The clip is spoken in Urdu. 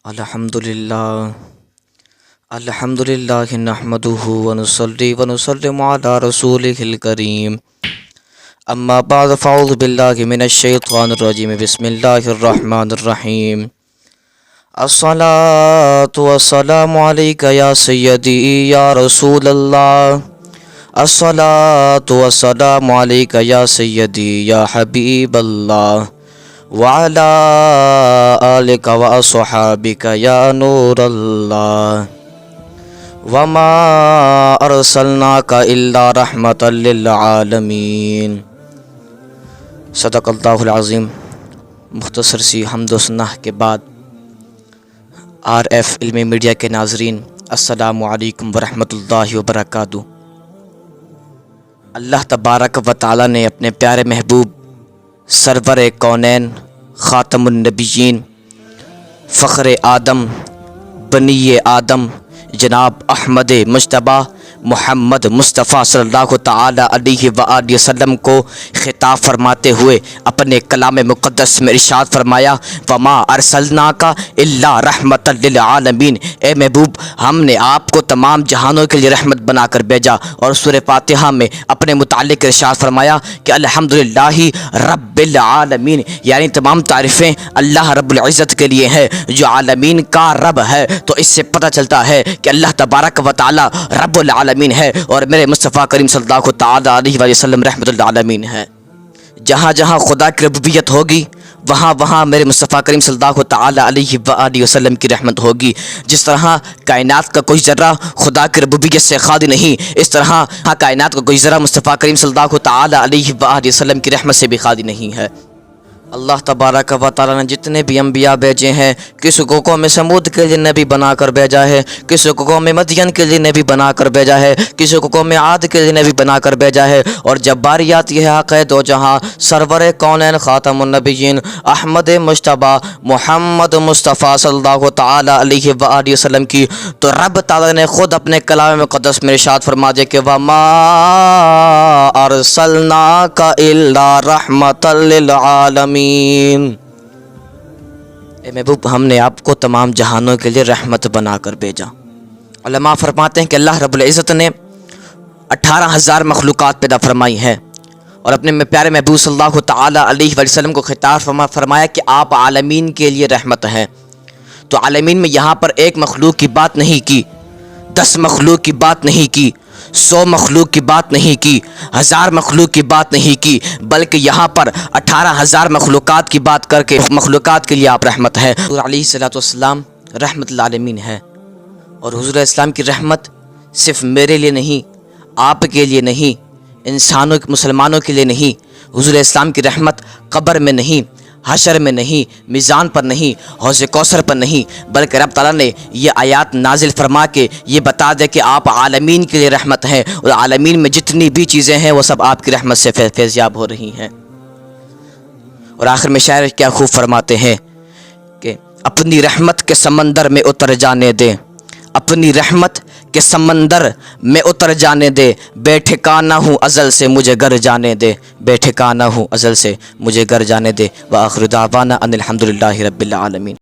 الحمدللہ نحمدہ ونصلی ونسلم علی رسولہ الکریم اما بعد فاعوذ باللہ من الشیطان الرجیم بسم اللہ الرحمن الرحیم الصلاۃ والسلام علیک یا سیدی یا رسول اللہ الصلاۃ والسلام علیک یا سیدی یا حبیب اللہ وعلى آلك وأصحابك يا نور الله وما أرسلناك إلا رحمة للعالمين صدق اللہ العظیم۔ مختصر سی حمد و ثنا کے بعد RF علمی میڈیا کے ناظرین السلام علیکم ورحمۃ اللہ وبرکاتہ۔ اللہ تبارک و تعالی نے اپنے پیارے محبوب سرور کونین خاتم النبیین فخر آدم بنی آدم جناب احمد مجتبیٰ محمد مصطفیٰ صلی اللہ تعالی علیہ وآلہ وسلم کو خطاب فرماتے ہوئے اپنے کلام مقدس میں ارشاد فرمایا وما ارسلناک الا رحمۃ للعالمین، اے محبوب ہم نے آپ کو تمام جہانوں کے لیے رحمت بنا کر بھیجا۔ اور سورہ فاتحہ میں اپنے متعلق ارشاد فرمایا کہ الحمدللہ رب العالمین، یعنی تمام تعریفیں اللہ رب العزت کے لیے ہیں جو عالمین کا رب ہے۔ تو اس سے پتہ چلتا ہے کہ اللہ تبارک و تعالی رب العالمین ہے اور میرے مصطفیٰ کریم صلی اللہ تعالی علیہ وسلم رحمت للعالمین ہے۔ جہاں جہاں خدا کی ربوبیت ہوگی وہاں وہاں میرے مصطفیٰ کریم صلی اللہ تعالی علیہ وآلہ وسلم کی رحمت ہوگی۔ جس طرح کائنات کا کوئی ذرہ خدا کی ربوبیت سے خالی نہیں، اس طرح کائنات کا کوئی ذرہ مصطفیٰ کریم صلی اللہ تعالی علیہ وآلہ وسلم کی رحمت سے بھی خالی نہیں ہے۔ اللہ تبارک و تعالیٰ نے جتنے بھی انبیاء بھیجے ہیں، کسی کو قوم سمود کے لیے نبی بنا کر بھیجا ہے، کسی کو قوم مدین کے لیے نبی بنا کر بھیجا ہے، کسی کو قوم عاد کے لیے نبی بنا کر بھیجا ہے۔ اور جب باری آتی ہے حق دو جہاں سرور کونین خاتم النبیین احمد مجتبیٰ محمد مصطفیٰ صلی اللہ تعالی علیہ وآلہ وسلم کی، تو رب تعالیٰ نے خود اپنے کلام مقدس میں ارشاد فرما دیا کہ وما ارسلناک الا رحمۃ للعالمین، اے محبوب ہم نے آپ کو تمام جہانوں کے لیے رحمت بنا کر بھیجا۔ علماء فرماتے ہیں کہ اللہ رب العزت نے 18,000 مخلوقات پیدا فرمائی ہیں اور اپنے پیارے محبوب صلی اللہ تعالی علیہ وسلم کو خطاب فرمایا کہ آپ عالمین کے لیے رحمت ہیں۔ تو عالمین میں یہاں پر ایک مخلوق کی بات نہیں کی، 10 مخلوق کی بات نہیں کی، 100 مخلوق کی بات نہیں کی، 1000 مخلوق کی بات نہیں کی، بلکہ یہاں پر 18,000 مخلوقات کی بات کر کے مخلوقات کے لیے آپ رحمت ہے۔ حضور علیہ الصلوۃ والسلام رحمت للعالمین ہے، اور حضور اسلام کی رحمت صرف میرے لیے نہیں، آپ کے لیے نہیں، انسانوں مسلمانوں کے لیے نہیں۔ حضور اسلام کی رحمت قبر میں نہیں، حشر میں نہیں، میزان پر نہیں، حوض کوثر پر نہیں، بلکہ رب تعالیٰ نے یہ آیات نازل فرما کے یہ بتا دے کہ آپ عالمین کے لیے رحمت ہیں، اور عالمین میں جتنی بھی چیزیں ہیں وہ سب آپ کی رحمت سے فیضیاب ہو رہی ہیں۔ اور آخر میں شاعر کیا خوب فرماتے ہیں کہ اپنی رحمت کے سمندر میں اتر جانے دے، اپنی رحمت کے سمندر میں اتر جانے دے، بے ٹھکانہ ہوں ازل سے مجھے گھر جانے دے، بے ٹھکانہ ہوں ازل سے مجھے گھر جانے دے۔ وآخر دعوانا ان الحمدللہ رب العالمین۔